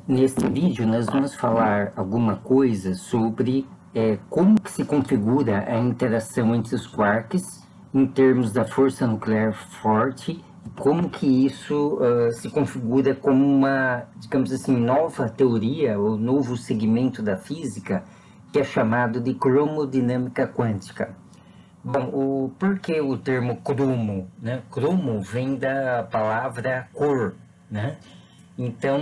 Neste vídeo nós vamos falar alguma coisa sobre como que se configura a interação entre os quarks em termos da força nuclear forte, como que isso se configura como uma, digamos assim, nova teoria ou novo segmento da física que é chamado de cromodinâmica quântica. Bom, por que o termo cromo, né? Cromo vem da palavra cor, né? Então,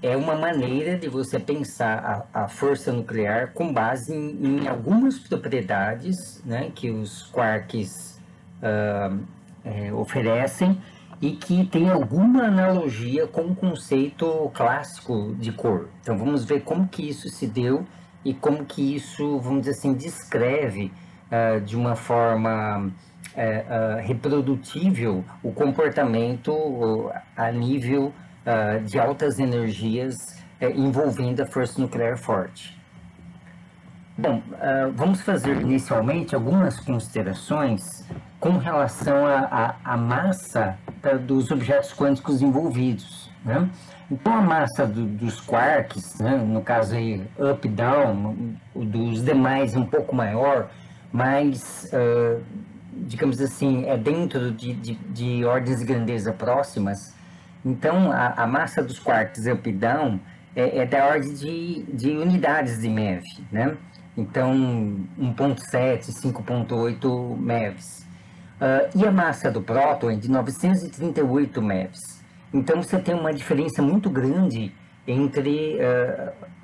é uma maneira de você pensar a força nuclear com base em algumas propriedades, né, que os quarks oferecem e que tem alguma analogia com o conceito clássico de cor. Então vamos ver como que isso se deu e como que isso, vamos dizer assim, descreve de uma forma reprodutível o comportamento a nível de altas energias envolvendo a força nuclear forte. Bom, vamos fazer inicialmente algumas considerações com relação à massa dos objetos quânticos envolvidos, né? Então, a massa dos quarks, né, no caso aí up, down, dos demais um pouco maior, mas, digamos assim, é dentro de ordens de grandeza próximas. Então, a massa dos quarks up e down é da ordem de unidades de MeV, né? Então, 1.7, 5.8 MeVs. E a massa do próton é de 938 MeVs. Então, você tem uma diferença muito grande entre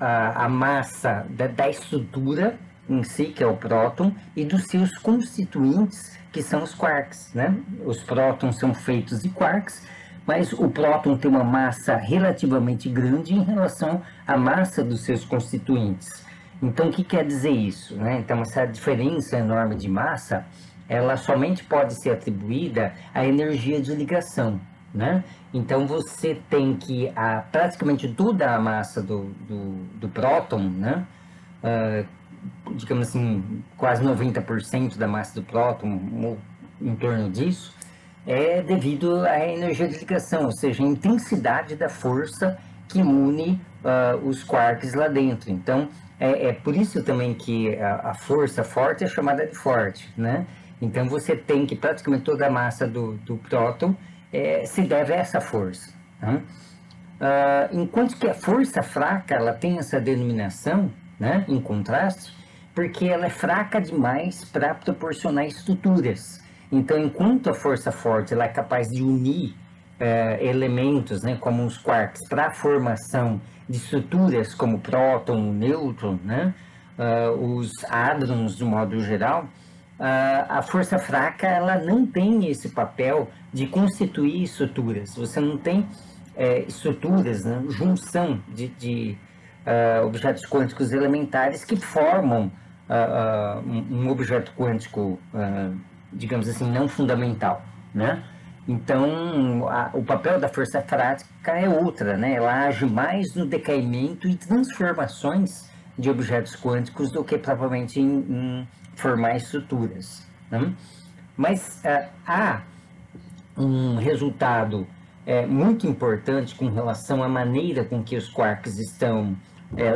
a massa da estrutura em si, que é o próton, e dos seus constituintes, que são os quarks, né? Os prótons são feitos de quarks, mas o próton tem uma massa relativamente grande em relação à massa dos seus constituintes. Então, o que quer dizer isso, né? Então, essa diferença enorme de massa, ela somente pode ser atribuída à energia de ligação, né? Então, você tem que praticamente toda a massa do próton, né? Digamos assim, quase 90% da massa do próton, em torno disso, é devido à energia de ligação, ou seja, a intensidade da força que une os quarks lá dentro. Então, é por isso também que a força forte é chamada de forte, né? Então, você tem que praticamente toda a massa do próton se deve a essa força, né? Enquanto que a força fraca, ela tem essa denominação, né, em contraste, porque ela é fraca demais para proporcionar estruturas. Então, enquanto a força forte ela é capaz de unir elementos, né, como os quarks, para a formação de estruturas como próton, nêutron, né, os hadrons de modo geral, a força fraca ela não tem esse papel de constituir estruturas. Você não tem estruturas, né, junção de objetos quânticos elementares que formam um objeto quântico, digamos assim, não fundamental, né? Então, o papel da força prática é outra, né? Ela age mais no decaimento e transformações de objetos quânticos do que propriamente em formar estruturas, né? Mas há um resultado muito importante com relação à maneira com que os quarks estão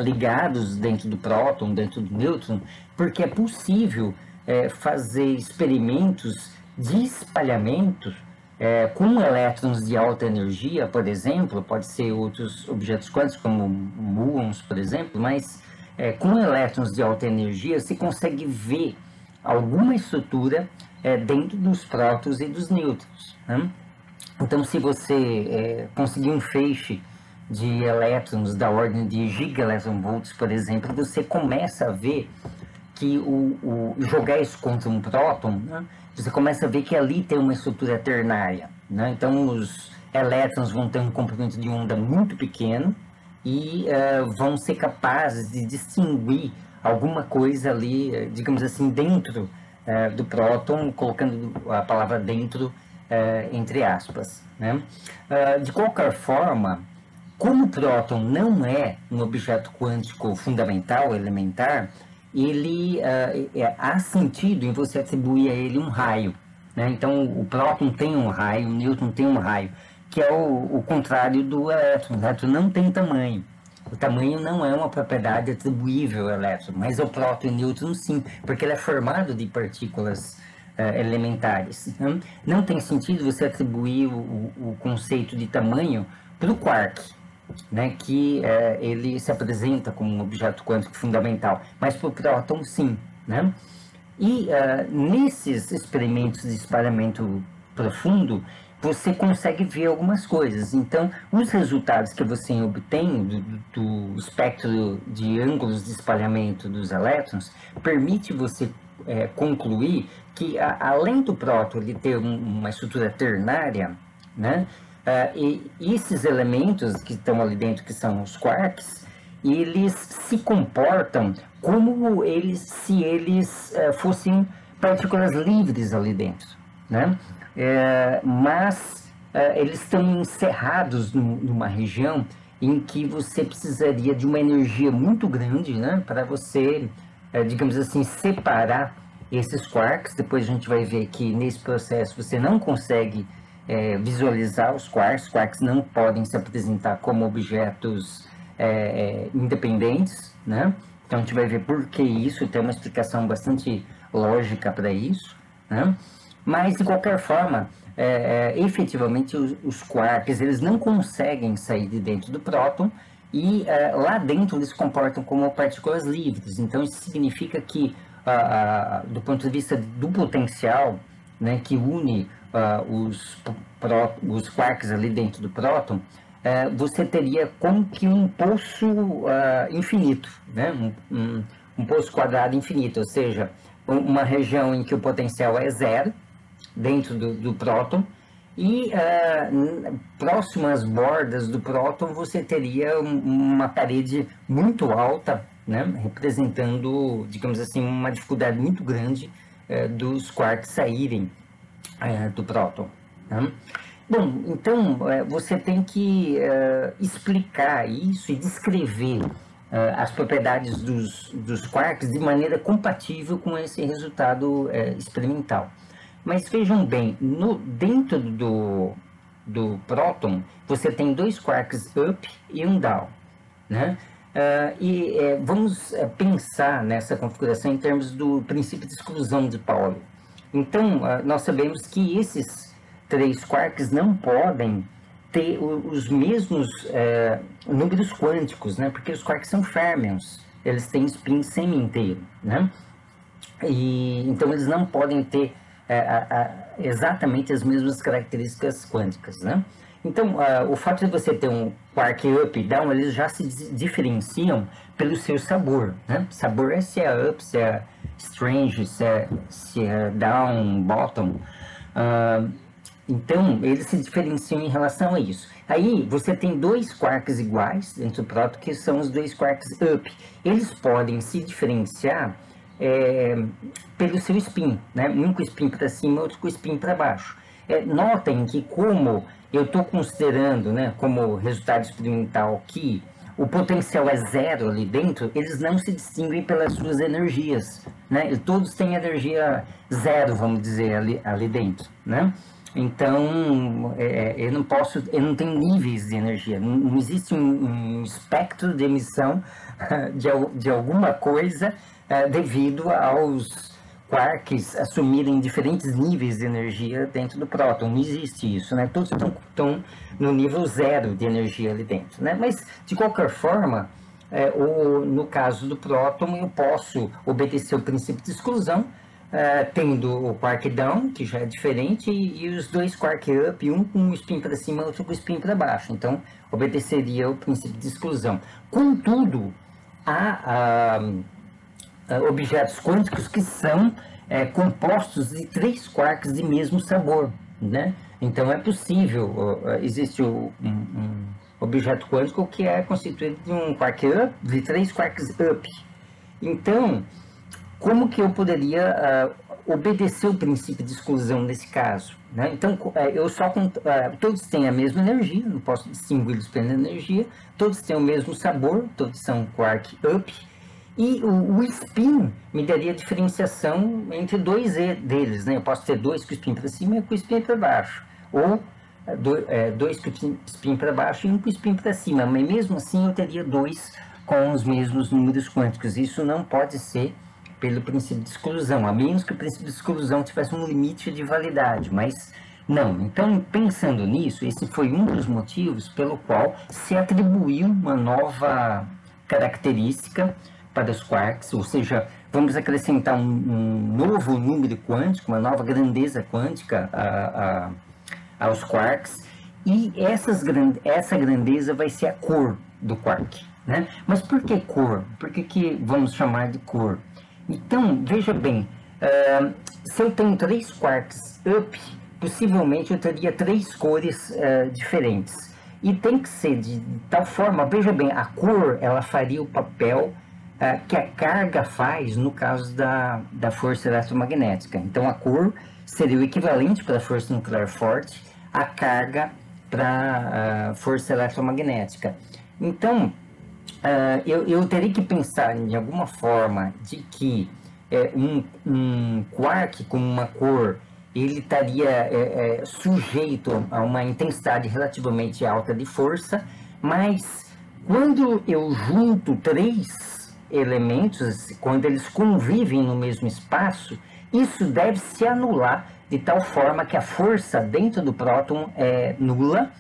ligados dentro do próton, dentro do nêutron, porque é possível fazer experimentos de espalhamento com elétrons de alta energia, por exemplo, pode ser outros objetos quânticos, como muons, por exemplo, mas com elétrons de alta energia se consegue ver alguma estrutura dentro dos prótons e dos nêutrons, né? Então, se você conseguir um feixe de elétrons da ordem de gigaelectronvolts, por exemplo, você começa a ver que jogar isso contra um próton, né, você começa a ver que ali tem uma estrutura ternária, né? Então, os elétrons vão ter um comprimento de onda muito pequeno e vão ser capazes de distinguir alguma coisa ali, digamos assim, dentro do próton, colocando a palavra dentro entre aspas, né? De qualquer forma, como o próton não é um objeto quântico fundamental, elementar, ele há sentido em você atribuir a ele um raio, né? Então, o próton tem um raio, o nêutron tem um raio, que é o contrário do elétron. O elétron não tem tamanho. O tamanho não é uma propriedade atribuível ao elétron, mas o próton e o nêutron sim, porque ele é formado de partículas elementares. Não tem sentido você atribuir o conceito de tamanho para o quark, né, que ele se apresenta como um objeto quântico fundamental, mas para o próton sim, né? E nesses experimentos de espalhamento profundo, você consegue ver algumas coisas. Então, os resultados que você obtém do espectro de ângulos de espalhamento dos elétrons permite você concluir que, além do próton ele ter uma estrutura ternária, né, e esses elementos que estão ali dentro, que são os quarks, eles se comportam como se eles fossem partículas livres ali dentro, né? Mas eles estão encerrados numa região em que você precisaria de uma energia muito grande, né, para você, digamos assim, separar esses quarks. Depois a gente vai ver que nesse processo você não consegue visualizar os quarks não podem se apresentar como objetos independentes, né? Então a gente vai ver por que isso, tem uma explicação bastante lógica para isso, né? Mas de qualquer forma, efetivamente os quarks eles não conseguem sair de dentro do próton e lá dentro eles se comportam como partículas livres. Então isso significa que do ponto de vista do potencial, né, que une os quarks ali dentro do próton, você teria como que um poço infinito, né? Um poço quadrado infinito, ou seja, uma região em que o potencial é zero dentro do próton e próximo às bordas do próton você teria uma parede muito alta, né? Representando, digamos assim, uma dificuldade muito grande dos quarks saírem do próton, né? Bom, então você tem que explicar isso e descrever as propriedades dos quarks de maneira compatível com esse resultado experimental. Mas vejam bem, dentro do próton, você tem dois quarks up e um down, né? Vamos pensar nessa configuração em termos do princípio de exclusão de Pauli. Então, nós sabemos que esses três quarks não podem ter os mesmos números quânticos, né? Porque os quarks são férmions, eles têm spin semi-inteiro, né? Então, eles não podem ter exatamente as mesmas características quânticas, né? Então, o fato de você ter um quark up e down, eles já se diferenciam pelo seu sabor, né? Sabor é se é up, se é strange, se é down, bottom. Então, eles se diferenciam em relação a isso. Aí, você tem dois quarks iguais dentro do próton, que são os dois quarks up. Eles podem se diferenciar pelo seu spin, né? Um com spin para cima, outro com spin para baixo. Notem que como eu estou considerando, né, como resultado experimental que o potencial é zero ali dentro, eles não se distinguem pelas suas energias, né? Todos têm energia zero, vamos dizer, ali dentro, né? Então, eu não tenho níveis de energia, não existe um espectro de emissão de alguma coisa devido aos quarks assumirem diferentes níveis de energia dentro do próton. Não existe isso, né? Todos estão no nível zero de energia ali dentro, né? Mas, de qualquer forma, no caso do próton, eu posso obedecer o princípio de exclusão, tendo o quark down, que já é diferente, e os dois quark up, um com o spin para cima, outro com o spin para baixo. Então, obedeceria o princípio de exclusão. Contudo, há objetos quânticos que são compostos de três quarks de mesmo sabor, né? Então, é possível, existe um objeto quântico que é constituído de um quark up, de três quarks up. Então, como que eu poderia obedecer o princípio de exclusão nesse caso, né? Então, todos têm a mesma energia, não posso distingui-los pela energia, todos têm o mesmo sabor, todos são quark up, e o spin me daria a diferenciação entre dois deles, né? Eu posso ter dois com spin para cima e com spin para baixo, ou dois com spin para baixo e um com spin para cima, mas mesmo assim eu teria dois com os mesmos números quânticos. Isso não pode ser pelo princípio de exclusão, a menos que o princípio de exclusão tivesse um limite de validade, mas não. Então, pensando nisso, esse foi um dos motivos pelo qual se atribuiu uma nova característica para os quarks, ou seja, vamos acrescentar um novo número quântico, uma nova grandeza quântica aos quarks, e essa grandeza vai ser a cor do quark. Né? Mas por que cor? Por que vamos chamar de cor? Então, veja bem, se eu tenho 3 quarks up, possivelmente eu teria 3 cores diferentes. E tem que ser de tal forma, veja bem, a cor ela faria o papel que a carga faz no caso da força eletromagnética. Então, a cor seria o equivalente para a força nuclear forte, a carga para a força eletromagnética. Então, eu teria que pensar em alguma forma de que um quark com uma cor ele estaria sujeito a uma intensidade relativamente alta de força, mas quando eu junto 3 elementos, quando eles convivem no mesmo espaço, isso deve se anular de tal forma que a força dentro do próton é nula.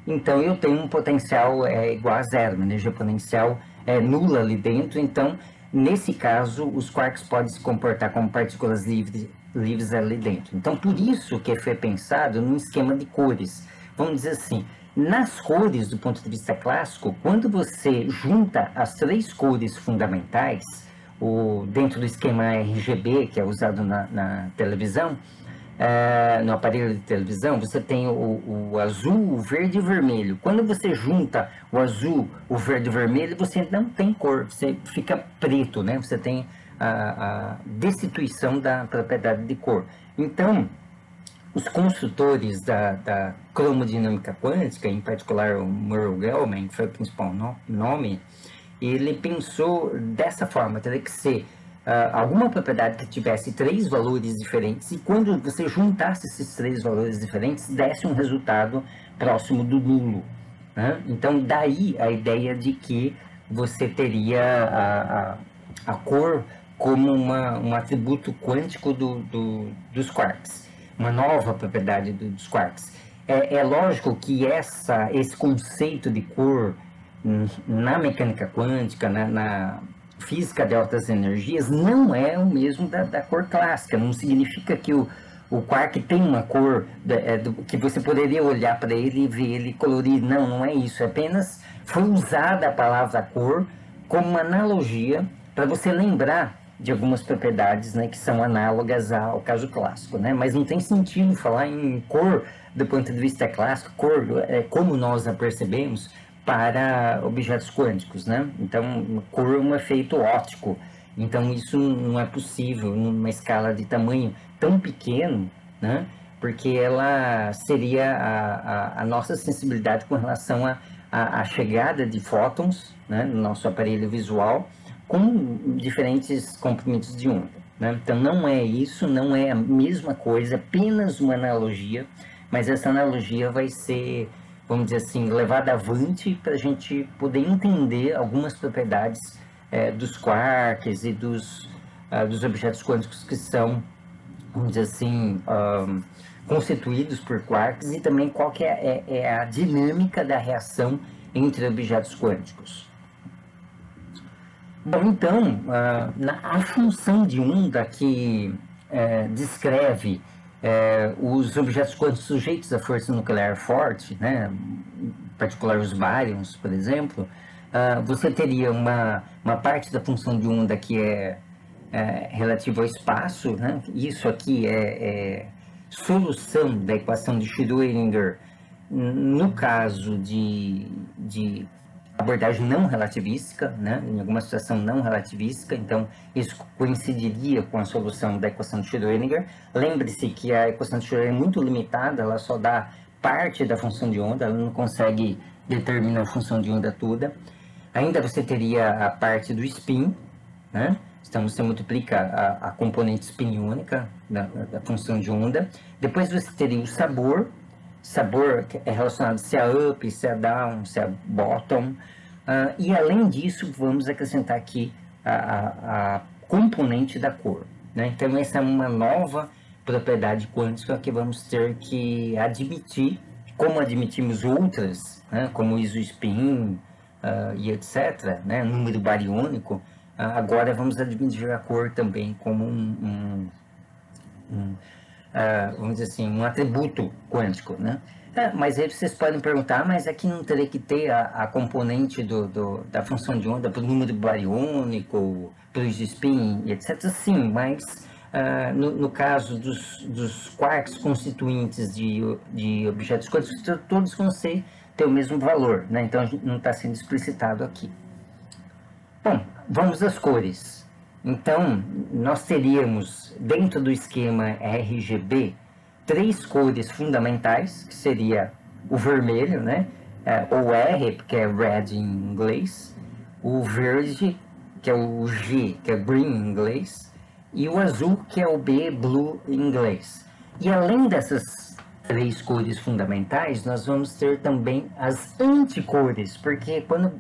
Então eu tenho um potencial igual a zero, uma energia potencial nula ali dentro. Então, nesse caso, os quarks podem se comportar como partículas livres ali dentro. Então, por isso que foi pensado num esquema de cores. Vamos dizer assim, nas cores, do ponto de vista clássico, quando você junta as 3 cores fundamentais, dentro do esquema RGB, que é usado na televisão, no aparelho de televisão, você tem o azul, o verde e o vermelho. Quando você junta o azul, o verde e o vermelho, você não tem cor, você fica preto, né? Você tem a destituição da propriedade de cor. Então, os construtores da cromodinâmica quântica, em particular o Murray Gell-Mann, que foi o principal nome, ele pensou dessa forma, teria que ser alguma propriedade que tivesse 3 valores diferentes, e quando você juntasse esses 3 valores diferentes, desse um resultado próximo do nulo. Né? Então, daí a ideia de que você teria a cor como um atributo quântico dos quarks, uma nova propriedade dos quarks. É lógico que esse conceito de cor na mecânica quântica, na física de altas energias, não é o mesmo da cor clássica. Não significa que o quark tem uma cor que você poderia olhar para ele e ver ele colorido. Não, não é isso. Apenas foi usada a palavra cor como uma analogia para você lembrar de algumas propriedades, né, que são análogas ao caso clássico, né? Mas não tem sentido falar em cor do ponto de vista clássico, cor como nós a percebemos para objetos quânticos, né? Então, cor é um efeito óptico. Então, isso não é possível numa escala de tamanho tão pequeno, né? Porque ela seria a nossa sensibilidade com relação à chegada de fótons, né, no nosso aparelho visual, com diferentes comprimentos de onda. Né? Então, não é isso, não é a mesma coisa, apenas uma analogia, mas essa analogia vai ser, vamos dizer assim, levada avante para a gente poder entender algumas propriedades dos quarks e dos objetos quânticos que são, vamos dizer assim, constituídos por quarks, e também qual que é a dinâmica da reação entre objetos quânticos. Bom, então, a função de onda que descreve os objetos quânticos sujeitos à força nuclear forte, né, em particular os baryons, por exemplo, você teria uma parte da função de onda que é relativa ao espaço, né? Isso aqui é solução da equação de Schrödinger no caso de abordagem não relativística, né? Em alguma situação não relativística, então isso coincidiria com a solução da equação de Schrödinger. Lembre-se que a equação de Schrödinger é muito limitada, ela só dá parte da função de onda, ela não consegue determinar a função de onda toda. Ainda você teria a parte do spin, né? Então você multiplica a componente spin única da função de onda. Depois você teria o sabor, sabor que é relacionado se é up, se é down, se é bottom. E além disso, vamos acrescentar aqui a componente da cor, né? Então, essa é uma nova propriedade quântica que vamos ter que admitir, como admitimos outras, né? Como o isospin e etc., né? Número bariônico. Agora vamos admitir a cor também como vamos dizer assim, um atributo quântico, né? Mas aí vocês podem perguntar, mas aqui não teria que ter a componente da função de onda para o número bariônico, para o spin, etc. Sim, mas no caso dos quarks constituintes de objetos quânticos, todos vão ter o mesmo valor, né? Então não está sendo explicitado aqui. Bom, vamos às cores. Então, nós teríamos, dentro do esquema RGB, 3 cores fundamentais, que seria o vermelho, né? Ou R, porque é red em inglês, o verde, que é o G, que é green em inglês, e o azul, que é o B, blue em inglês. E além dessas 3 cores fundamentais, nós vamos ter também as anticores, porque quando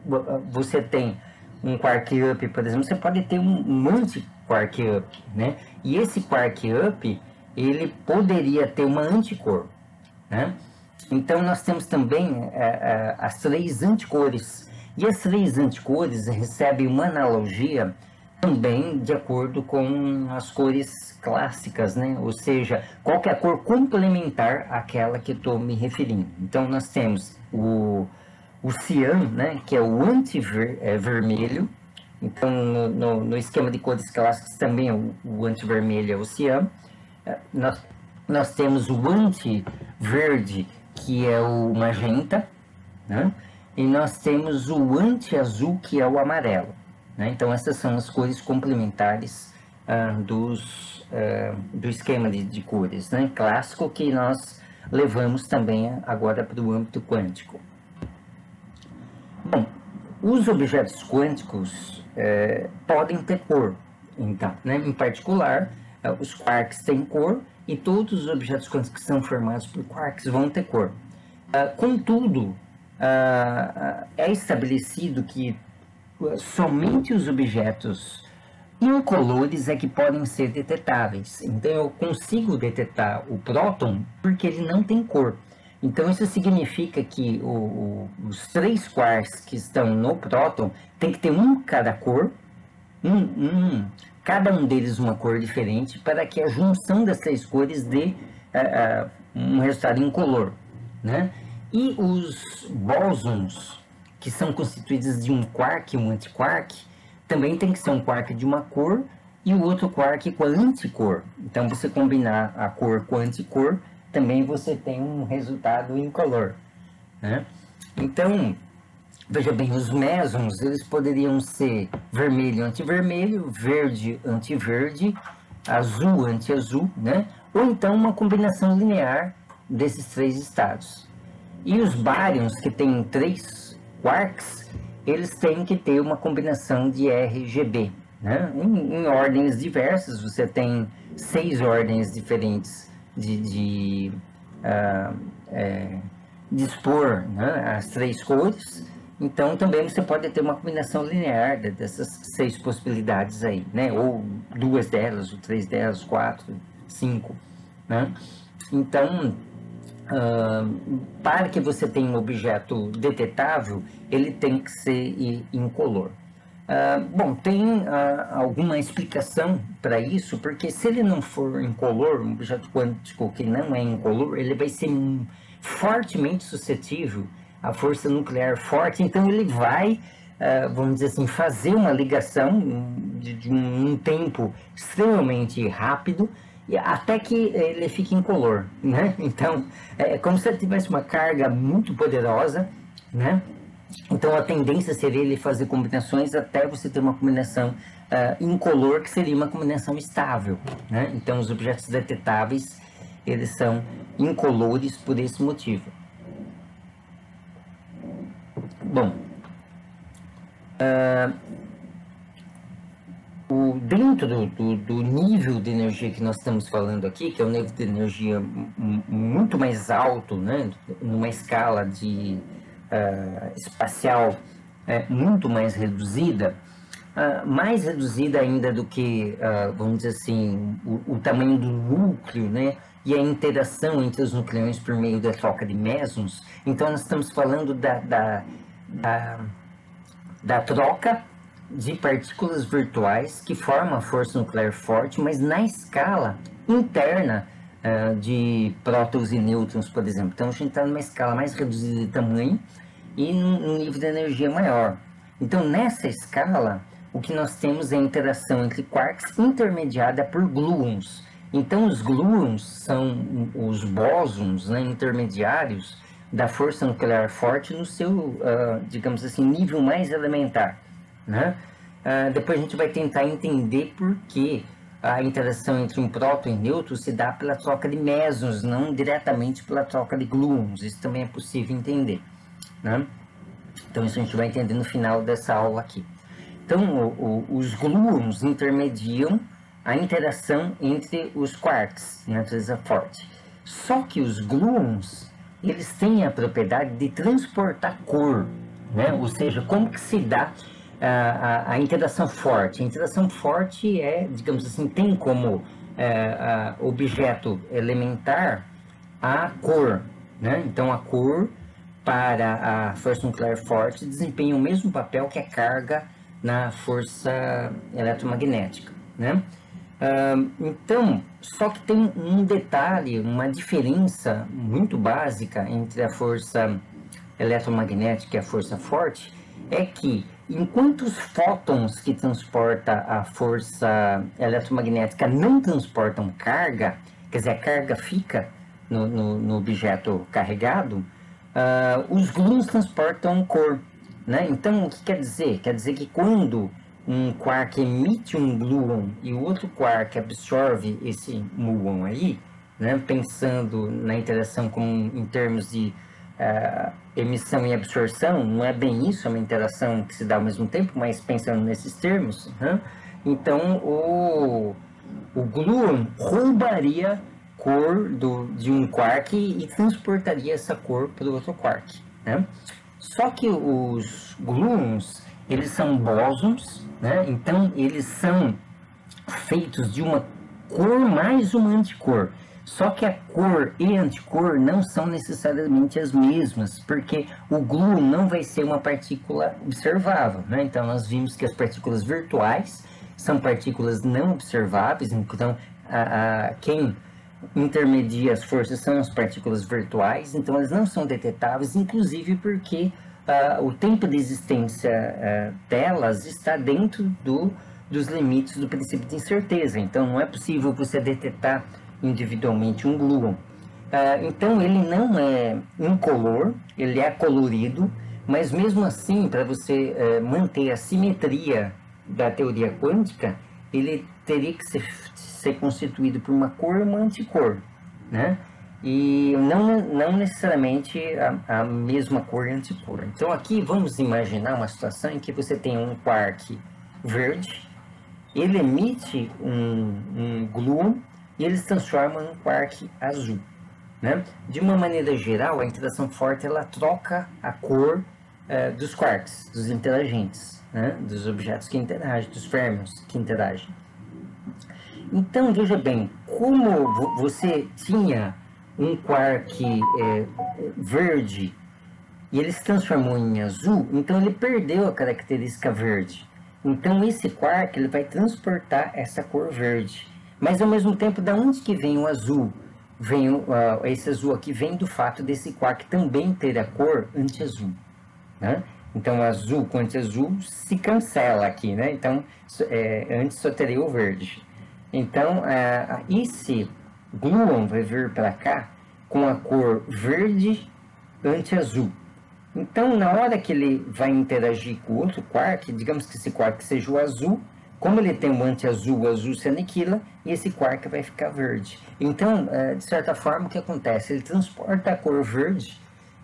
você tem um quark up, por exemplo, você pode ter um anti-quark up, né? E esse quark up, ele poderia ter uma anticor, né? Então, nós temos também as 3 anticores. E as 3 anticores recebem uma analogia também de acordo com as cores clássicas, né? Ou seja, qual que é a cor complementar àquela que estou me referindo. Então, nós temos o cian, né, que é o anti-vermelho. Então, no esquema de cores clássicos também o anti-vermelho é o cian. Nós temos o anti-verde, que é o magenta, né? E nós temos o anti-azul, que é o amarelo, né? Então, essas são as cores complementares do esquema de cores, né? Clássico, que nós levamos também agora para o âmbito quântico. Bom, os objetos quânticos podem ter cor, então, né? Em particular, os quarks têm cor e todos os objetos quânticos que são formados por quarks vão ter cor. Contudo, é estabelecido que somente os objetos incolores é que podem ser detetáveis. Então, eu consigo detectar o próton porque ele não tem cor. Então, isso significa que os 3 quarks que estão no próton tem que ter cada cor, cada um deles uma cor diferente, para que a junção das 3 cores dê um resultado incolor, né? E os bósons, que são constituídos de um quark e um antiquark, também tem que ser um quark de uma cor e o outro quark com a anticor. Então, você combinar a cor com a anticor, também você tem um resultado incolor, né? Então, veja bem, os mesons, eles poderiam ser vermelho anti-vermelho, verde anti-verde, azul anti-azul, né? Ou então uma combinação linear desses 3 estados. E os baryons, que têm 3 quarks, eles têm que ter uma combinação de RGB, né? Em ordens diversas, você tem 6 ordens diferentes de dispor, né, as 3 cores. Então, também você pode ter uma combinação linear dessas 6 possibilidades aí, né? Ou 2 delas, ou 3 delas, 4, 5, né? Então, para que você tenha um objeto detetável, ele tem que ser incolor. Bom, tem alguma explicação para isso, porque se ele não for incolor, um objeto quântico que não é incolor, ele vai ser fortemente suscetível à força nuclear forte, então ele vai, vamos dizer assim, fazer uma ligação de um tempo extremamente rápido, até que ele fique incolor, né? Então, é como se ele tivesse uma carga muito poderosa, né? Então, a tendência seria ele fazer combinações até você ter uma combinação incolor, que seria uma combinação estável, né? Então, os objetos detetáveis, eles são incolores por esse motivo. Bom, dentro do nível de energia que nós estamos falando aqui, que é um nível de energia muito mais alto, né, numa escala de espacial muito mais reduzida, mais reduzida ainda do que, vamos dizer assim, o tamanho do núcleo, né, e a interação entre os nucleões por meio da troca de mesons. Então, nós estamos falando da troca de partículas virtuais que formam a força nuclear forte, mas na escala interna de prótons e nêutrons, por exemplo. Então, a gente está numa escala mais reduzida de tamanho e num nível de energia maior. Então, nessa escala, o que nós temos é a interação entre quarks intermediada por gluons. Então, os gluons são os bósons, né, intermediários da força nuclear forte no seu, digamos assim, nível mais elementar, né? Depois a gente vai tentar entender por que a interação entre um próton e nêutron se dá pela troca de mesons, não diretamente pela troca de gluons. Isso também é possível entender, né? Então, isso a gente vai entender no final dessa aula aqui. Então, os gluons intermediam a interação entre os quarks, natureza forte. Só que os gluons, eles têm a propriedade de transportar cor, né? Ou seja, como que se dá a interação forte? A interação forte digamos assim, tem como objeto elementar a cor, né? Então, a cor para a força nuclear forte desempenha o mesmo papel que a carga na força eletromagnética, né? Então, só que tem um detalhe, uma diferença muito básica entre a força eletromagnética e a força forte, é que enquanto os fótons que transportam a força eletromagnética não transportam carga, quer dizer, a carga fica no objeto carregado, os gluons transportam cor, né? Então, o que quer dizer? Quer dizer que quando um quark emite um gluon e o outro quark absorve esse muon aí, né? Pensando na interação em termos de emissão e absorção, não é bem isso, é uma interação que se dá ao mesmo tempo, mas pensando nesses termos, né? Então o gluon roubaria cor de um quark e transportaria essa cor para o outro quark, né? Só que os gluons, eles são bósons, né? Então eles são feitos de uma cor mais uma anticor. Só que a cor e a anticor não são necessariamente as mesmas, porque o gluon não vai ser uma partícula observável, né? Então nós vimos que as partículas virtuais são partículas não observáveis, então quem intermedia as forças são as partículas virtuais, então elas não são detetáveis, inclusive porque o tempo de existência delas está dentro dos limites do princípio de incerteza. Então não é possível você detetar individualmente um gluon. Então ele não é incolor, ele é colorido, mas mesmo assim, para você manter a simetria da teoria quântica, ele teria que ser constituído por uma cor e uma anticor, né? E não necessariamente a mesma cor e anticor. Então aqui vamos imaginar uma situação em que você tem um quark verde, ele emite um gluon e ele se transforma num quark azul, né? De uma maneira geral, a interação forte ela troca a cor dos quarks, dos interagentes, né? Dos objetos que interagem, dos férmions que interagem. Então, veja bem, como você tinha um quark verde e ele se transformou em azul, então ele perdeu a característica verde. Então, esse quark ele vai transportar essa cor verde. Mas, ao mesmo tempo, da onde que vem o azul? Esse azul aqui vem do fato desse quark também ter a cor anti-azul, né? Então, azul com anti-azul se cancela aqui, né? Então, antes só teria o verde. Então, esse gluon vai vir para cá com a cor verde anti-azul. Então, na hora que ele vai interagir com o outro quark, digamos que esse quark seja o azul, como ele tem um anti-azul, o azul se aniquila e esse quark vai ficar verde. Então, de certa forma, o que acontece? Ele transporta a cor verde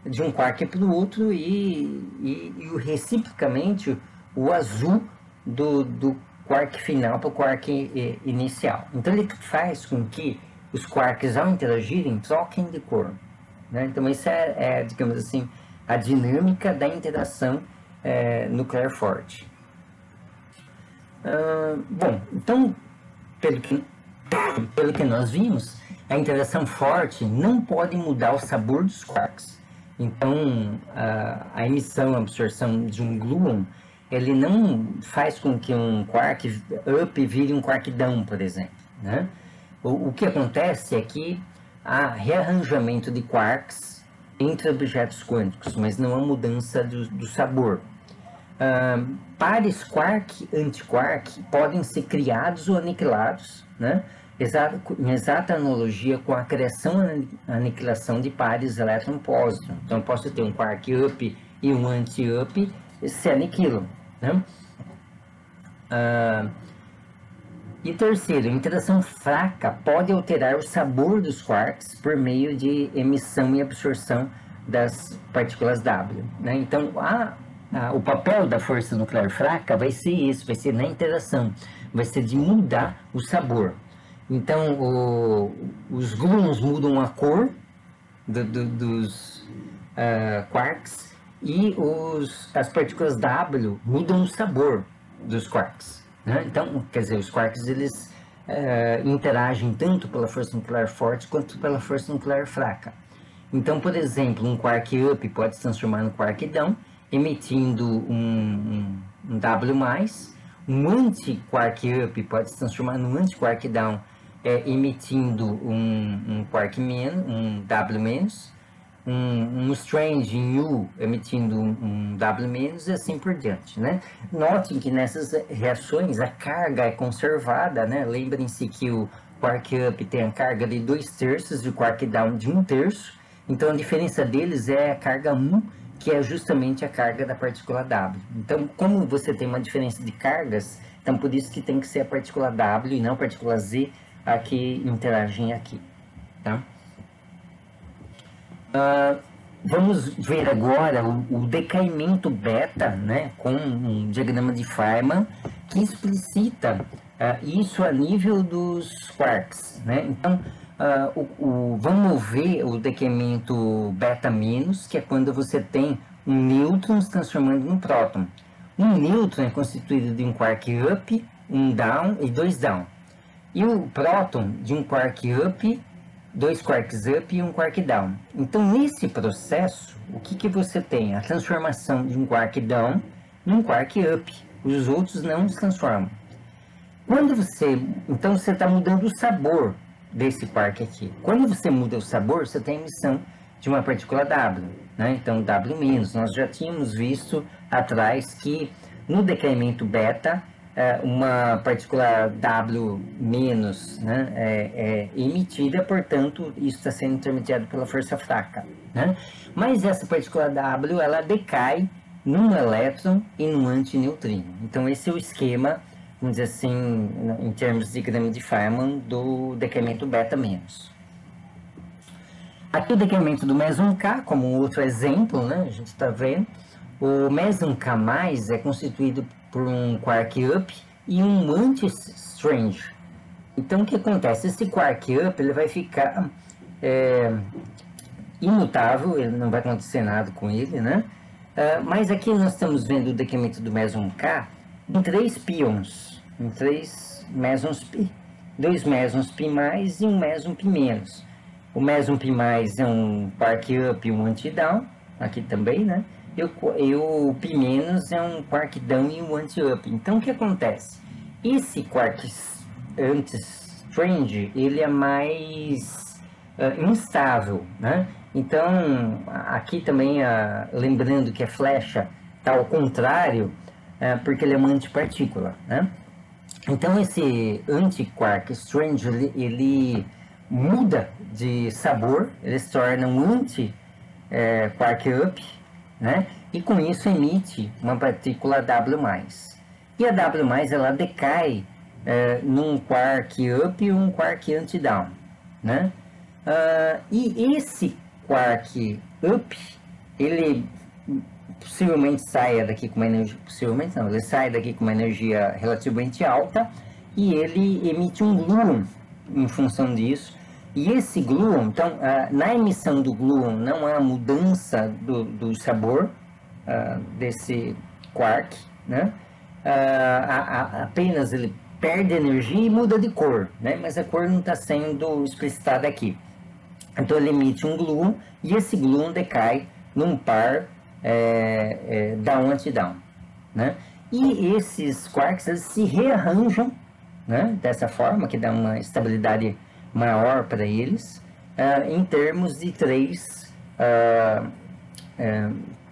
de um quark para o outro e reciprocamente o azul do quark final para o quark inicial. Então ele faz com que os quarks, ao interagirem, troquem de cor, né? Então isso digamos assim, a dinâmica da interação nuclear forte. Bom, então, pelo que nós vimos, a interação forte não pode mudar o sabor dos quarks. Então, a emissão, a absorção de um gluon, ele não faz com que um quark up vire um quark down, por exemplo, né? O que acontece é que há rearranjamento de quarks entre objetos quânticos, mas não há mudança do sabor. Pares quark e antiquark podem ser criados ou aniquilados, né? Em exata analogia com a criação e aniquilação de pares elétron-pósitron. Então, eu posso ter um quark up e um anti-up e se aniquilam, né? E terceiro, a interação fraca pode alterar o sabor dos quarks por meio de emissão e absorção das partículas W, né? Então, o papel da força nuclear fraca vai ser isso, vai ser na interação, vai ser de mudar o sabor. Então, os gluons mudam a cor dos quarks e as partículas W mudam o sabor dos quarks, né? Então, quer dizer, os quarks eles interagem tanto pela força nuclear forte quanto pela força nuclear fraca. Então, por exemplo, um quark up pode se transformar no quark down, emitindo um W+, um anti-quark up pode se transformar no anti-quark down, emitindo um quark menos, um W-, um strange em U emitindo um W- e assim por diante, né? Notem que nessas reações a carga é conservada, né? Lembrem-se que o quark up tem a carga de 2/3 e o quark down de 1/3, então a diferença deles é a carga 1, que é justamente a carga da partícula W. Então, como você tem uma diferença de cargas, então por isso que tem que ser a partícula W e não a partícula Z a que interagem aqui, tá? Vamos ver agora o decaimento beta, né, com um diagrama de Feynman que explicita isso a nível dos quarks, né? Então, vamos ver o decaimento beta menos, que é quando você tem um nêutron se transformando num próton. Um nêutron é constituído de um quark up, um down e 2 down. E o próton de um quark up, 2 quarks up e um quark down. Então, nesse processo, o que você tem? A transformação de um quark down num quark up. Os outros não se transformam. Então, você está mudando o sabor desse quark aqui. Quando você muda o sabor, você tem a emissão de uma partícula W, né? Então, W-. Nós já tínhamos visto atrás que no decaimento beta, uma partícula W-, né, é emitida, portanto, isso está sendo intermediado pela força fraca, né? Mas essa partícula W, ela decai num elétron e num antineutrino. Então, esse é o esquema, vamos dizer assim, em termos de diagrama de Feynman, do decaimento beta-. Aqui o decaimento do meson K, como um outro exemplo, né? A gente está vendo. O meson K+, é constituído por um quark up e um anti-strange. Então, o que acontece? Esse quark up ele vai ficar imutável, ele não vai acontecer nada com ele, né? Mas aqui nós estamos vendo o decaimento do meson K em 3 pions, em 3 mesons π. 2 mesons π+, e um meson π-. O meson π+ é um quark up e um anti-down, aqui também, né? E o π- é um quark down e um anti-up. Então, o que acontece? Esse quark anti-strange, ele é mais instável, né? Então, aqui também, lembrando que a flecha está ao contrário, porque ele é uma antipartícula, né? Então, esse anti-quark strange, ele muda de sabor, ele se torna um anti-quark up, né? E com isso emite uma partícula W+. E a W+, ela decai num quark up e um quark anti-down, né? E esse quark up, ele possivelmente saia daqui com uma energia, possivelmente não, ele sai daqui com uma energia relativamente alta e ele emite um gluon em função disso. E esse gluon, então, na emissão do gluon não há mudança do sabor desse quark, né? Apenas ele perde energia e muda de cor, né? Mas a cor não está sendo explicitada aqui. Então ele emite um gluon e esse gluon decai num par down-anti-down, né? E esses quarks eles se rearranjam, né? Dessa forma, que dá uma estabilidade maior para eles, em termos de 3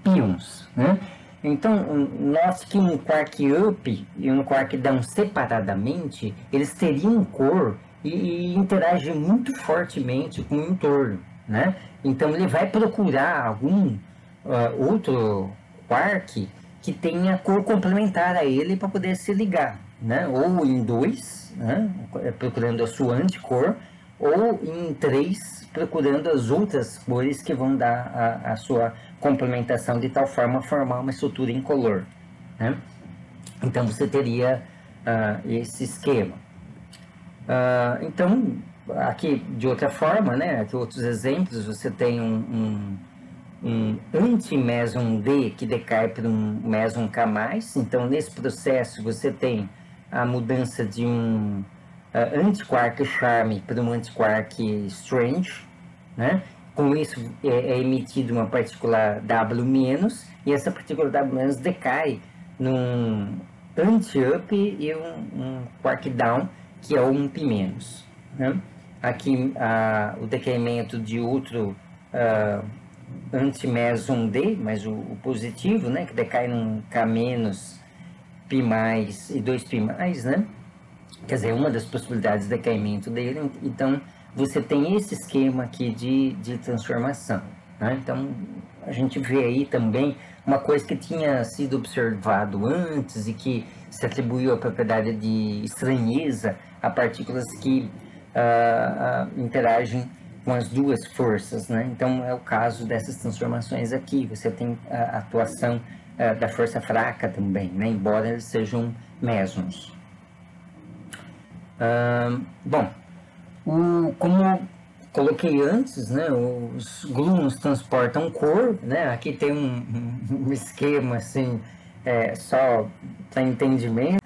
pions, né? Então, note que um quark up e um quark down separadamente, eles teriam cor e interagem muito fortemente com o entorno, né? Então, ele vai procurar algum outro quark que tenha cor complementar a ele para poder se ligar, né? Ou em 2, né? Procurando a sua anticor, ou em 3, procurando as outras cores que vão dar a sua complementação de tal forma a formar uma estrutura incolor, né? Então você teria esse esquema. Então, aqui de outra forma, né? Aqui outros exemplos, você tem um anti-meson D que decai para um meson K+. Então, nesse processo, você tem a mudança de um antiquark charme para um antiquark strange, né? Com isso é emitido uma partícula W-, e essa partícula W- decai num anti-up e um quark down, que é o 1p-, né? Aqui o decaimento de outro anti-meson D, mas o positivo, né? Que decai num K-, P+, e 2p+, né? Quer dizer, uma das possibilidades de decaimento dele. Então, você tem esse esquema aqui de transformação, né? Então, a gente vê aí também uma coisa que tinha sido observado antes e que se atribuiu a propriedade de estranheza a partículas que interagem com as duas forças, né? Então, é o caso dessas transformações aqui. Você tem a atuação da força fraca também, né? Embora eles sejam mesons. Bom, como coloquei antes, né, os gluons transportam cor, né? Aqui tem um esquema assim, só para entendimento.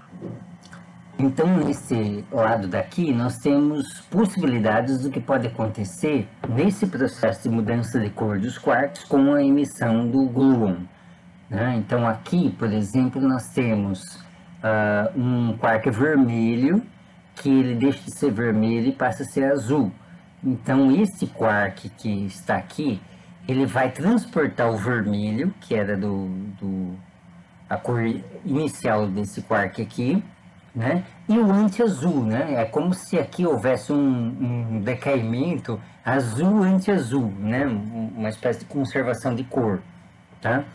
Então, nesse lado daqui, nós temos possibilidades do que pode acontecer nesse processo de mudança de cor dos quarks com a emissão do gluon, né? Então, aqui, por exemplo, nós temos um quark vermelho, que ele deixa de ser vermelho e passa a ser azul. Então, esse quark que está aqui, ele vai transportar o vermelho, que era a cor inicial desse quark aqui, né? E o anti-azul, né? É como se aqui houvesse um decaimento azul-anti-azul, né? Uma espécie de conservação de cor, tá?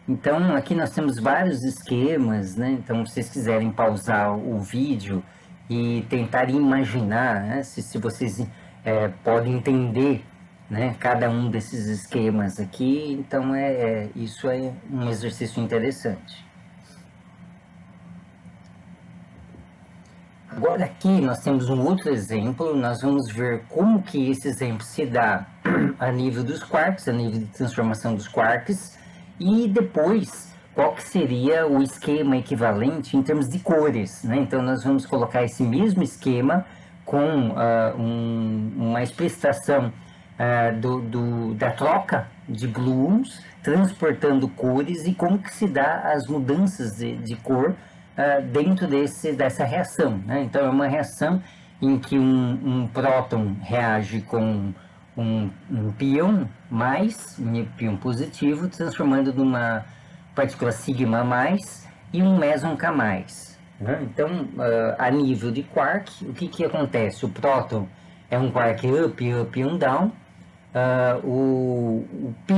Então, aqui nós temos vários esquemas, né? Então, se vocês quiserem pausar o vídeo e tentar imaginar, né? Se vocês podem entender, né? Cada um desses esquemas aqui, então isso é um exercício interessante. Agora aqui nós temos um outro exemplo, nós vamos ver como que esse exemplo se dá a nível dos quarks, a nível de transformação dos quarks, e depois qual que seria o esquema equivalente em termos de cores, né? Então nós vamos colocar esse mesmo esquema com uma explicitação da troca de gluons, transportando cores e como que se dá as mudanças de cor dentro dessa reação, né? Então é uma reação em que um próton reage com um pion mais, um pion positivo, transformando numa partícula sigma mais e um meson K+, né? Então, a nível de quark, o que acontece? O próton é um quark up e um down. O P+,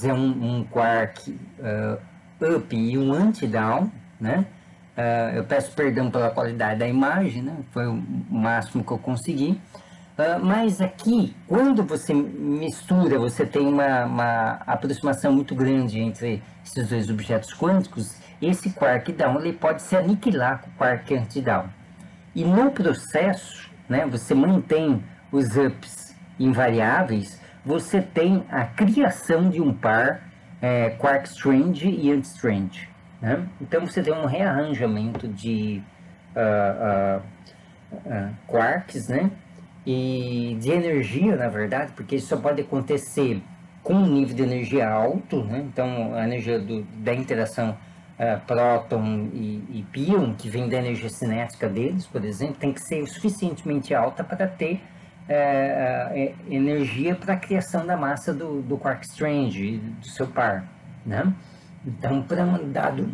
é um quark up e um anti-down, né? Eu peço perdão pela qualidade da imagem, né? Foi o máximo que eu consegui. Mas aqui, quando você mistura, você tem uma aproximação muito grande entre esses dois objetos quânticos, esse quark down ele pode se aniquilar com o quark anti-down. E no processo, né, você mantém os ups invariáveis, você tem a criação de um par quark strange e anti-strange. Né? Então você tem um rearranjamento de quarks, né? E de energia, na verdade, porque isso só pode acontecer com um nível de energia alto, né? Então a energia da interação próton e pion, que vem da energia cinética deles, por exemplo, tem que ser suficientemente alta para ter energia para a criação da massa do quark strange, do seu par, né? Então, para um dado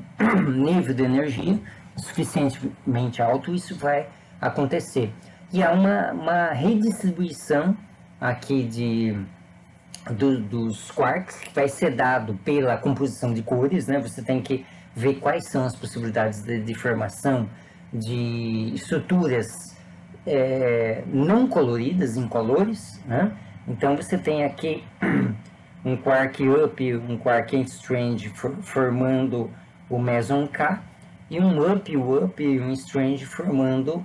nível de energia suficientemente alto, isso vai acontecer. E há uma redistribuição aqui dos quarks que vai ser dado pela composição de cores, né? Você tem que ver quais são as possibilidades de formação de estruturas não coloridas, incolores, né? Então você tem aqui um quark up, um quark anti-strange formando o meson K, e um up e um strange formando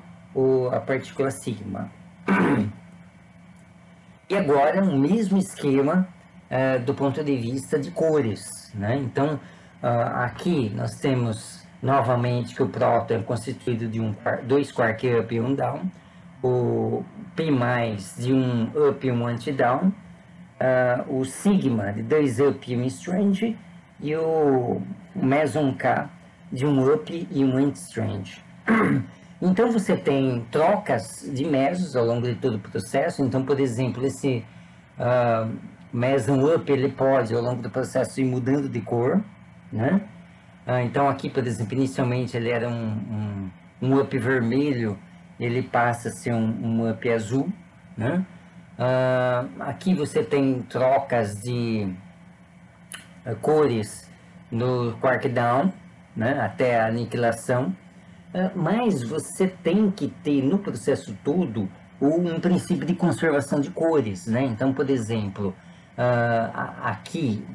a partícula sigma. E agora o mesmo esquema do ponto de vista de cores, né? Então aqui nós temos novamente que o próton é constituído de dois quark up e um down, o P+ de um up e um anti-down, o sigma de dois up e um strange, e o meson K de um up e um anti-strange. Então você tem trocas de mesos ao longo de todo o processo. Então, por exemplo, esse meson up ele pode ao longo do processo ir mudando de cor, né? Então aqui, por exemplo, inicialmente ele era um up vermelho, ele passa a ser um up azul, né? Aqui você tem trocas de cores no quark down, né, até a aniquilação, mas você tem que ter no processo todo um princípio de conservação de cores, né? Então, por exemplo, aqui,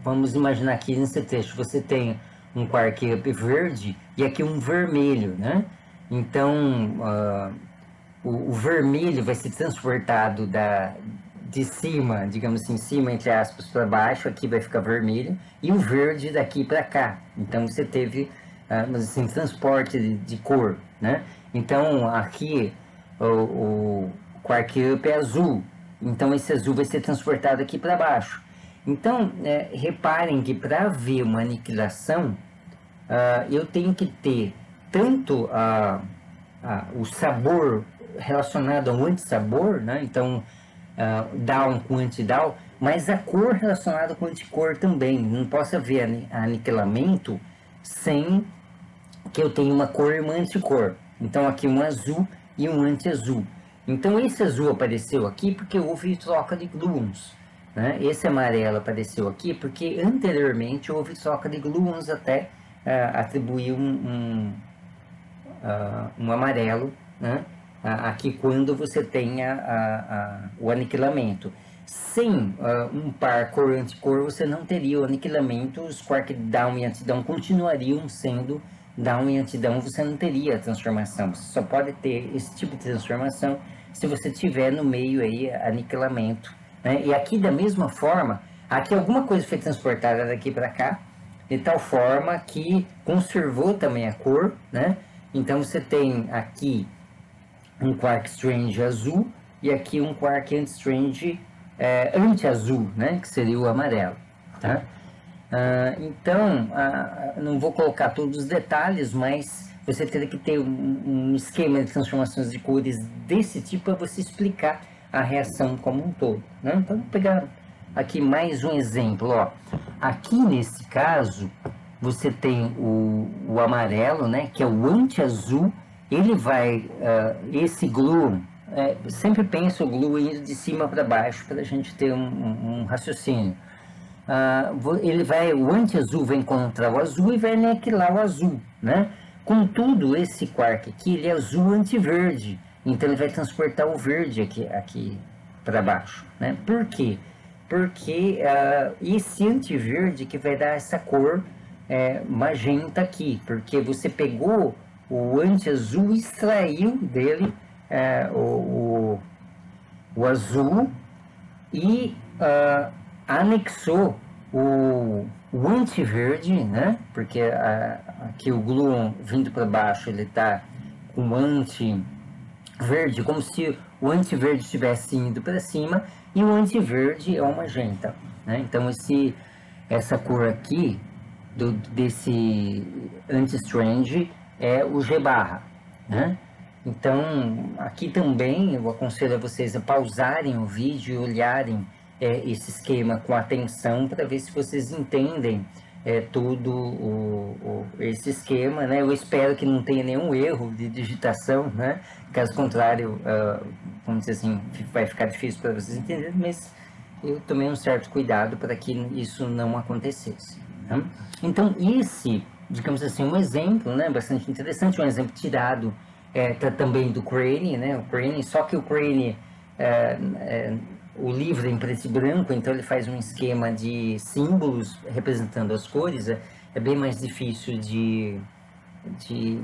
vamos imaginar aqui nesse texto, você tem um quark up verde e aqui um vermelho, né? Então, o vermelho vai ser transportado de cima, digamos assim, cima entre aspas para baixo, aqui vai ficar vermelho, e o verde daqui para cá. Então você teve, mas assim, transporte de cor, né? Então aqui o quark up é azul, então esse azul vai ser transportado aqui para baixo. Então reparem que para haver uma aniquilação, eu tenho que ter tanto o sabor relacionado ao antissabor, né? Então down com anti-down, mas a cor relacionada com anticor também. Não posso haver aniquilamento sem que eu tenha uma cor e uma anticor. Então aqui um azul e um anti-azul. Então esse azul apareceu aqui porque houve troca de gluons, né? Esse amarelo apareceu aqui porque anteriormente houve troca de gluons até atribuir um amarelo, né? Aqui quando você tem o aniquilamento. Sem um par cor-anticor, você não teria o aniquilamento, os quark down e anti-down continuariam sendo down e anti-down, você não teria a transformação. Você só pode ter esse tipo de transformação se você tiver no meio aí aniquilamento, né? E aqui da mesma forma, aqui alguma coisa foi transportada daqui para cá, de tal forma que conservou também a cor, né? Então você tem aqui um quark strange azul e aqui um quark anti-strange anti-azul, né, que seria o amarelo, tá? Então, não vou colocar todos os detalhes, mas você teria que ter um esquema de transformações de cores desse tipo para você explicar a reação como um todo, né? Então, vou pegar aqui mais um exemplo, ó. Aqui nesse caso, você tem o amarelo, né, que é o anti-azul. Ele vai, esse glue, sempre penso o glue indo de cima para baixo para a gente ter um raciocínio. O anti-azul vai encontrar o azul e vai aniquilar o azul, né? Contudo, esse quark aqui, ele é azul anti-verde. então ele vai transportar o verde aqui para baixo, né? Por quê? Porque esse antiverde que vai dar essa cor magenta aqui, porque você pegou o anti-azul e extraiu dele o azul e anexou o antiverde, né? Porque aqui o gluon vindo para baixo ele está com anti-verde, como se o antiverde estivesse indo para cima e o antiverde é o magenta, né? Então essa cor aqui desse anti-strange é o G barra, né? Então, aqui também eu aconselho a vocês a pausarem o vídeo e olharem esse esquema com atenção para ver se vocês entendem todo esse esquema, né? Eu espero que não tenha nenhum erro de digitação, né? Caso contrário, vamos dizer assim, vai ficar difícil para vocês entenderem, mas eu tomei um certo cuidado para que isso não acontecesse, né? Então, digamos assim, um exemplo, né, bastante interessante, um exemplo tirado também do Crane, né? O Crane, só que o Crane, o livro é em preto e branco, então ele faz um esquema de símbolos representando as cores, é bem mais difícil de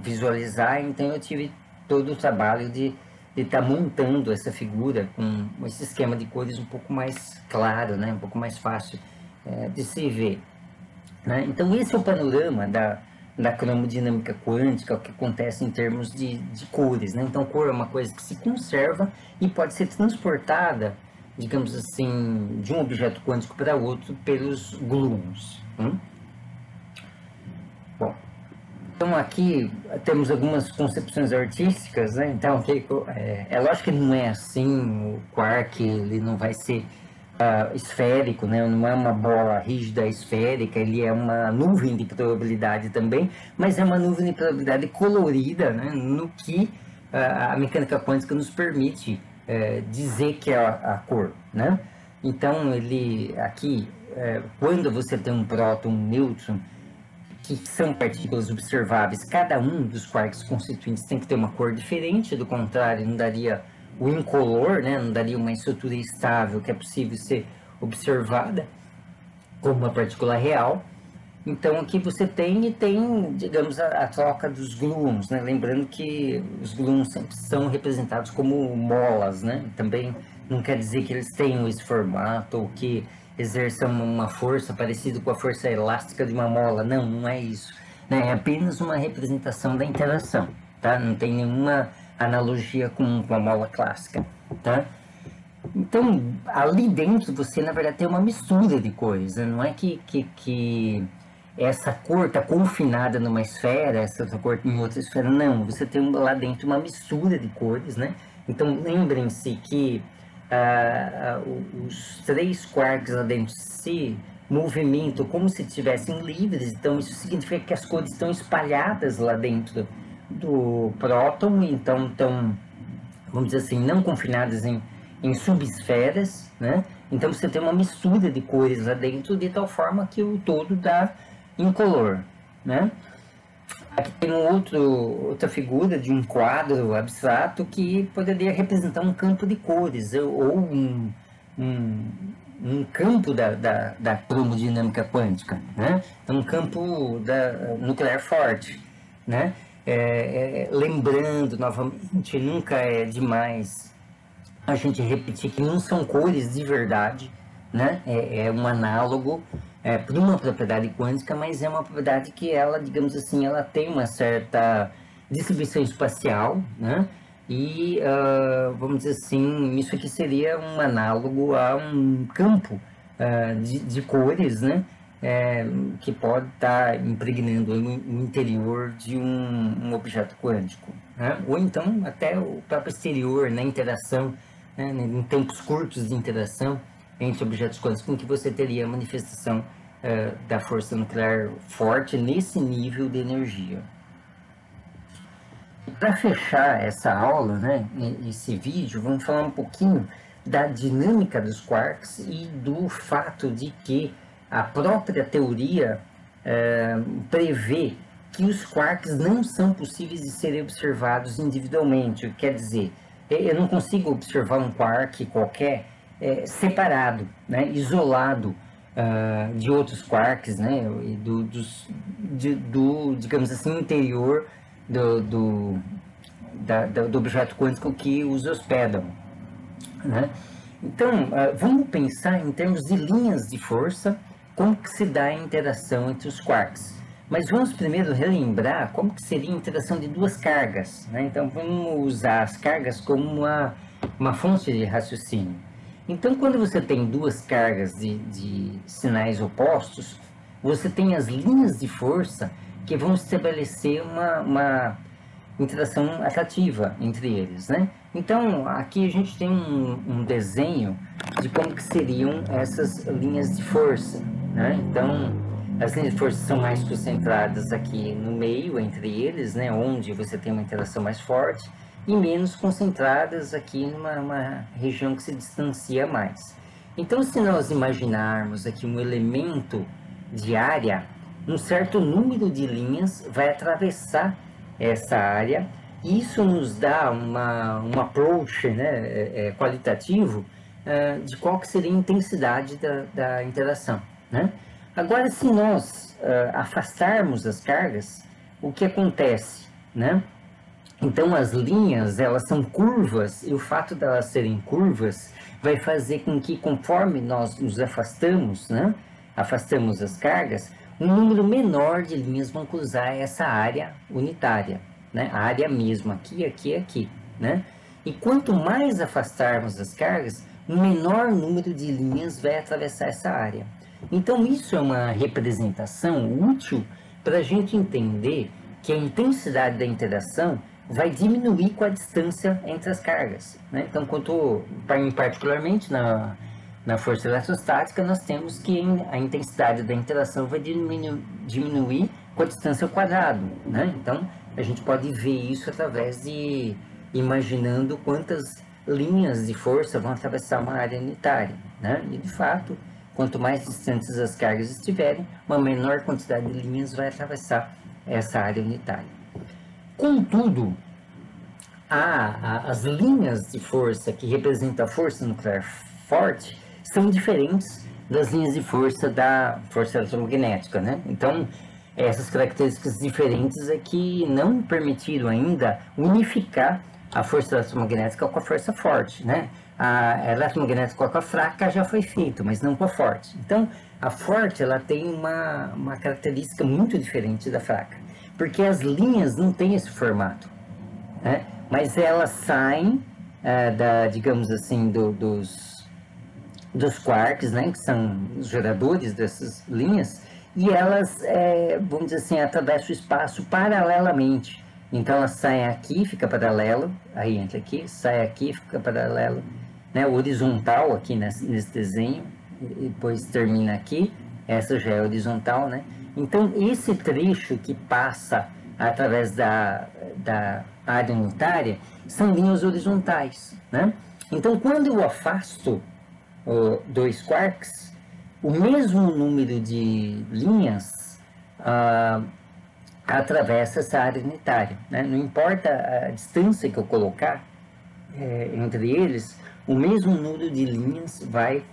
visualizar, então eu tive todo o trabalho de estar montando essa figura com esse esquema de cores um pouco mais claro, né? Um pouco mais fácil de se ver, né? Então esse é o panorama da cromodinâmica quântica, o que acontece em termos de cores, né? Então cor é uma coisa que se conserva e pode ser transportada, digamos assim, de um objeto quântico para outro pelos gluons. Bom, então aqui temos algumas concepções artísticas, né? Então é lógico que não é assim, o quark ele não vai ser esférico, né? Não é uma bola rígida esférica, ele é uma nuvem de probabilidade também, mas é uma nuvem de probabilidade colorida, né? No que a mecânica quântica nos permite dizer que é a cor, né? Então ele aqui, quando você tem um próton, um nêutron, que são partículas observáveis, cada um dos quarks constituintes tem que ter uma cor diferente, do contrário, não daria o incolor, né? Não daria uma estrutura estável que é possível ser observada como uma partícula real. Então aqui você tem, digamos, a troca dos gluons, né? Lembrando que os gluons sempre são representados como molas, né? Também não quer dizer que eles tenham esse formato ou que exerçam uma força parecida com a força elástica de uma mola. Não, não é isso, né? É apenas uma representação da interação, tá? Não tem nenhuma analogia com a mola clássica, tá? Então, ali dentro você, na verdade, tem uma mistura de cores, né? Não é que essa cor está confinada numa esfera, essa outra cor em outra esfera, não. Você tem lá dentro uma mistura de cores, né? Então, lembrem-se que os três quarks lá dentro se movimentam como se estivessem livres, então isso significa que as cores estão espalhadas lá dentro do próton, então estão, vamos dizer assim, não confinadas em subesferas, né? Então você tem uma mistura de cores lá dentro de tal forma que o todo dá incolor, né? Aqui tem outra figura de um quadro abstrato que poderia representar um campo de cores ou um campo da cromodinâmica quântica, né? Um campo nuclear forte, né? Lembrando novamente, nunca é demais a gente repetir que não são cores de verdade, né? É um análogo para uma propriedade quântica, mas é uma propriedade que ela, digamos assim, ela tem uma certa distribuição espacial, né? E, vamos dizer assim, isso aqui seria um análogo a um campo de cores, né? Que pode estar impregnando o interior de um objeto quântico, né? Ou então até o próprio exterior, na interação, né? Em tempos curtos de interação entre objetos quânticos, com que você teria a manifestação da força nuclear forte nesse nível de energia. Para fechar essa aula, né, esse vídeo, vamos falar um pouquinho da dinâmica dos quarks e do fato de que a própria teoria prevê que os quarks não são possíveis de serem observados individualmente. Quer dizer, Eu não consigo observar um quark qualquer separado, né, isolado de outros quarks, né, digamos assim, interior do objeto quântico que os hospedam, né? Então, vamos pensar em termos de linhas de força, como que se dá a interação entre os quarks. Mas vamos primeiro relembrar como que seria a interação de duas cargas, né? Então, vamos usar as cargas como uma fonte de raciocínio. Então, quando você tem duas cargas de sinais opostos, você tem as linhas de força que vão estabelecer uma interação atrativa entre eles, né? Então, aqui a gente tem um desenho de como que seriam essas linhas de força, né? Então, as linhas de força são mais concentradas aqui no meio, entre eles, né? Onde você tem uma interação mais forte, e menos concentradas aqui numa região que se distancia mais. Então, se nós imaginarmos aqui um elemento de área, um certo número de linhas vai atravessar essa área, e isso nos dá um approach, né, qualitativo de qual que seria a intensidade da interação, né? Agora, se nós afastarmos as cargas, o que acontece, né? Então, as linhas, elas são curvas, e o fato de elas serem curvas vai fazer com que, conforme nós nos afastamos, né, afastamos as cargas, um número menor de linhas vão cruzar essa área unitária, né, a área mesmo, aqui, aqui, aqui, né? E quanto mais afastarmos as cargas, um menor número de linhas vai atravessar essa área. Então, isso é uma representação útil para a gente entender que a intensidade da interação vai diminuir com a distância entre as cargas, né? Então, particularmente na força eletrostática, nós temos que a intensidade da interação vai diminuir com a distância ao quadrado, né? Então, a gente pode ver isso através de imaginando quantas linhas de força vão atravessar uma área unitária, né? E, de fato, quanto mais distantes as cargas estiverem, uma menor quantidade de linhas vai atravessar essa área unitária. Contudo, as linhas de força que representam a força nuclear forte são diferentes das linhas de força da força eletromagnética, né? Então, essas características diferentes é que não permitiram ainda unificar a força eletromagnética com a força forte, né? A eletromagnética com a fraca já foi feito, mas não com a forte. Então, a forte, ela tem uma característica muito diferente da fraca, porque as linhas não têm esse formato, né? Mas elas saem, digamos assim, dos quarks, né? Que são os geradores dessas linhas, e elas, vamos dizer assim, atravessam o espaço paralelamente. Então, elas saem aqui, fica paralelo, aí entra aqui, sai aqui, fica paralelo, né? Horizontal aqui nesse desenho, e depois termina aqui, essa já é horizontal, né? Então, esse trecho que passa através da área unitária são linhas horizontais, né? Então, quando eu afasto dois quarks, o mesmo número de linhas atravessa essa área unitária, né? Não importa a distância que eu colocar entre eles, o mesmo número de linhas vai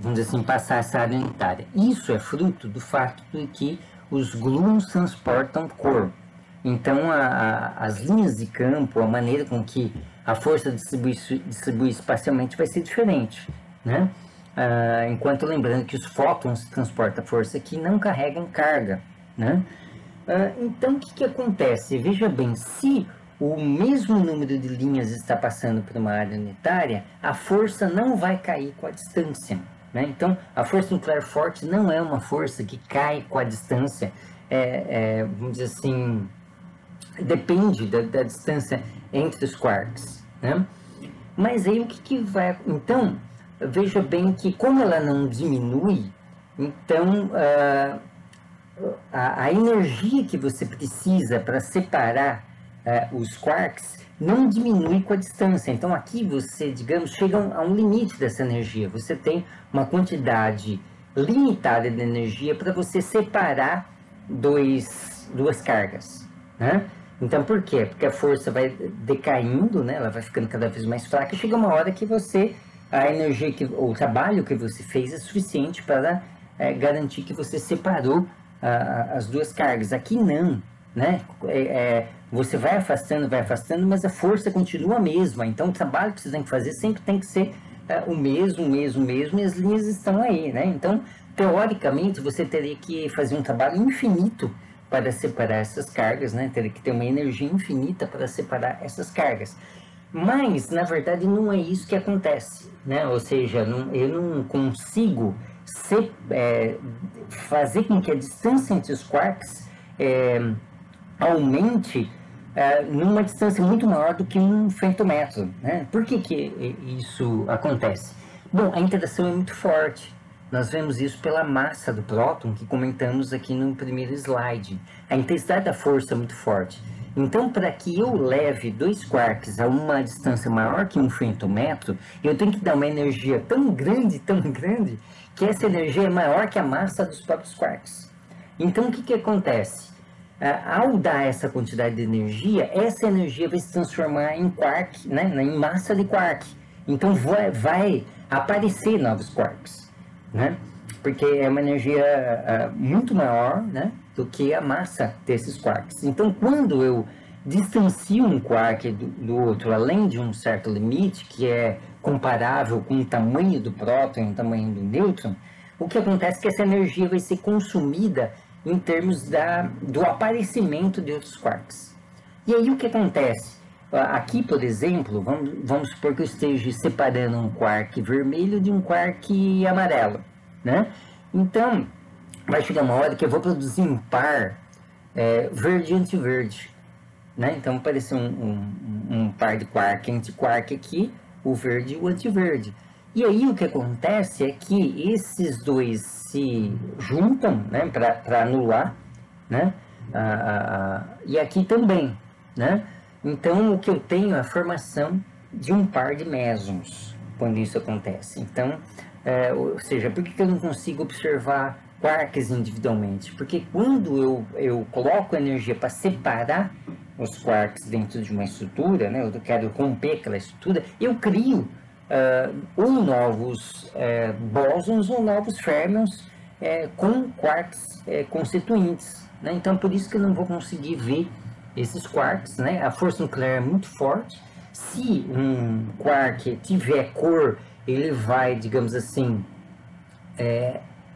vamos dizer assim, passar essa área unitária. Isso é fruto do fato de que os gluons transportam cor. Então, as linhas de campo, a maneira com que a força distribui espacialmente vai ser diferente, né? Enquanto lembrando que os fótons que transportam a força aqui não carregam carga, né? Então, o que acontece? Veja bem, se o mesmo número de linhas está passando por uma área unitária, a força não vai cair com a distância, né? Então, a força nuclear forte não é uma força que cai com a distância, vamos dizer assim, depende da distância entre os quarks, né? Mas aí o que vai... Então, veja bem que como ela não diminui, então a energia que você precisa para separar os quarks não diminui com a distância. Então, aqui você, digamos, chega a um limite dessa energia. Você tem uma quantidade limitada de energia para você separar duas cargas, né? Então, por quê? Porque a força vai decaindo, né? Ela vai ficando cada vez mais fraca e chega uma hora que a energia, o trabalho que você fez é suficiente para garantir que você separou as duas cargas. Aqui não, né? Você vai afastando, mas a força continua a mesma. Então, o trabalho que você tem que fazer sempre tem que ser o mesmo, e as linhas estão aí, né? Então, teoricamente, você teria que fazer um trabalho infinito para separar essas cargas, né? Teria que ter uma energia infinita para separar essas cargas. Mas, na verdade, não é isso que acontece, né? Ou seja, eu não consigo fazer com que a distância entre os quarks aumente numa distância muito maior do que um femtometro, né? Por que isso acontece? Bom, a interação é muito forte. Nós vemos isso pela massa do próton, que comentamos aqui no primeiro slide. A intensidade da força é muito forte. Então, para que eu leve dois quarks a uma distância maior que um femtometro, eu tenho que dar uma energia tão grande, que essa energia é maior que a massa dos próprios quarks. Então, o que acontece? Ao dar essa quantidade de energia, essa energia vai se transformar em quark, né, em massa de quark. Então, vai aparecer novos quarks, né? Porque é uma energia muito maior, né, do que a massa desses quarks. Então, quando eu distancio um quark do outro, além de um certo limite, que é comparável com o tamanho do próton e o tamanho do nêutron, o que acontece é que essa energia vai ser consumida em termos do aparecimento de outros quarks. E aí o que acontece? Aqui, por exemplo, vamos supor que eu esteja separando um quark vermelho de um quark amarelo, né? Então, vai chegar uma hora que eu vou produzir um par verde antiverde, né? Então, vai aparecer um par de quark antiquark aqui, o verde e o antiverde. E aí o que acontece é que esses dois se juntam, né, para anular, né? E aqui também, né? Então, o que eu tenho é a formação de um par de mesons quando isso acontece. Então, ou seja, por que eu não consigo observar quarks individualmente? Porque quando eu coloco energia para separar os quarks dentro de uma estrutura, né, eu quero romper aquela estrutura, eu crio ou novos bósons ou novos férmions com quarks constituintes, né? Então, por isso que eu não vou conseguir ver esses quarks, né? A força nuclear é muito forte. Se um quark tiver cor, ele vai, digamos assim,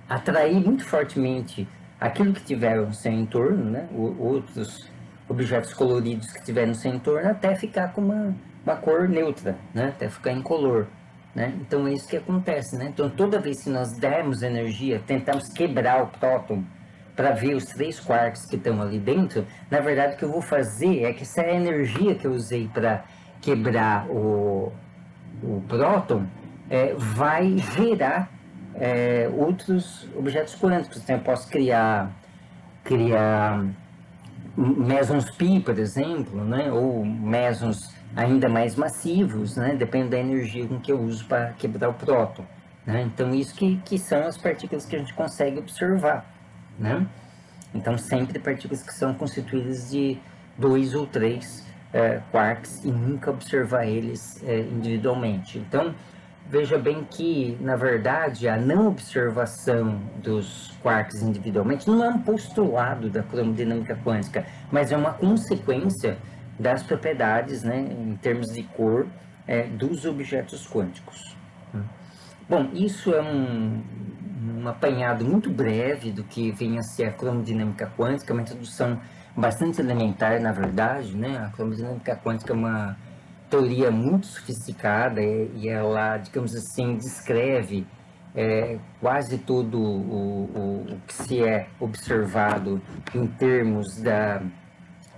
atrair muito fortemente aquilo que tiver no seu entorno, né? Outros objetos coloridos que tiver no seu entorno, até ficar com uma cor neutra, né? Até ficar incolor, né? Então é isso que acontece, né? Então toda vez que nós dermos energia, tentamos quebrar o próton para ver os três quarks que estão ali dentro, na verdade o que eu vou fazer é que essa energia que eu usei para quebrar o próton vai gerar outros objetos quânticos. Então eu posso criar mesons pi, por exemplo, né? Ou mesons ainda mais massivos, né? Depende da energia com que eu uso para quebrar o próton, né? Então isso que são as partículas que a gente consegue observar, né? Então sempre partículas que são constituídas de dois ou três quarks e nunca observar eles individualmente. Então veja bem que, na verdade, a não observação dos quarks individualmente não é um postulado da cromodinâmica quântica, mas é uma consequência das propriedades, né, em termos de cor, dos objetos quânticos. Bom, isso é um apanhado muito breve do que vem a ser a cromodinâmica quântica, uma introdução bastante elementar, na verdade, né? A cromodinâmica quântica é uma teoria muito sofisticada e ela, digamos assim, descreve quase tudo o que se é observado em termos da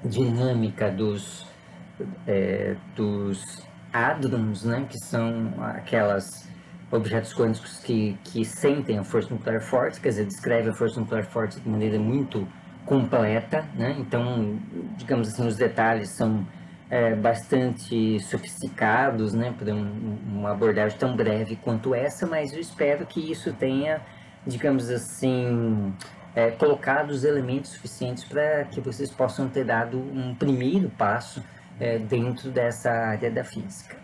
dinâmica dos hadrons, né, que são aquelas objetos quânticos que sentem a força nuclear forte, quer dizer, descreve a força nuclear forte de maneira muito completa, né? Então, digamos assim, os detalhes são bastante sofisticados, né, para uma abordagem tão breve quanto essa, mas eu espero que isso tenha, digamos assim, colocado os elementos suficientes para que vocês possam ter dado um primeiro passo dentro dessa área da física.